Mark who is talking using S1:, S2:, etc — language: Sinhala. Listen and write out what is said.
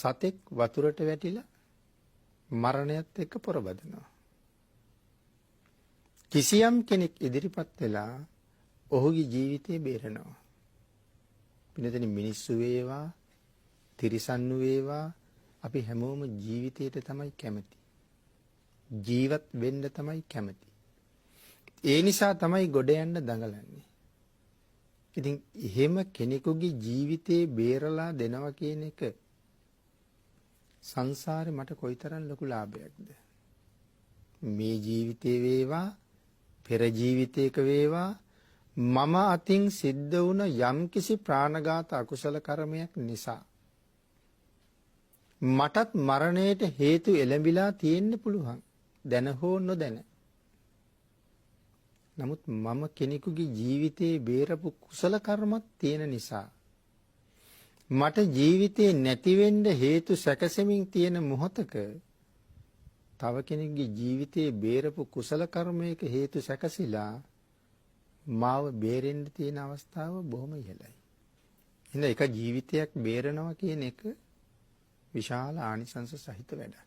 S1: සතෙක් වතුරට වැටිලා මරණයත් එක්ක පොරබදනවා. කිසියම් කෙනෙක් ඉදිරිපත් වෙලා ඔහුගේ ජීවිතය බේරනවා. පින්නතනි මිනිස්සු වේවා, තිරිසන්නු වේවා අපි හැමෝම ජීවිතයට තමයි කැමති. ජීවත් වෙන්න තමයි කැමති. ඒ නිසා තමයි ගොඩ යන්න දඟලන්නේ. ඉතින් එහෙම කෙනෙකුගේ ජීවිතේ බේරලා දෙනවා කියන එක සංසාරේ මට කොයිතරම් ලොකු ලාභයක්ද? මේ ජීවිතේ වේවා, පෙර ජීවිතයක වේවා මම අතින් සිද්ධ වුණ යම්කිසි ප්‍රාණඝාත අකුසල කර්මයක් නිසා මටත් මරණයට හේතු එළඹිලා තියෙන්න පුළුවන්. දැන හෝ නොදැන. නමුත් මම කෙනෙකුගේ ජීවිතේ බේරපු කුසල කර්මයක් තියෙන නිසා මට ජීවිතේ නැති වෙන්න හේතු සැකසෙමින් තියෙන මොහොතක තව කෙනෙකුගේ ජීවිතේ බේරපු කුසල කර්මයක හේතු සැකසিলা මාව බේරෙන්න තියෙන අවස්ථාව බොහොම ඉහළයි. එහෙනම් එක ජීවිතයක් බේරනවා කියන එක විශාල ආනිසංස සහිත වැඩක්.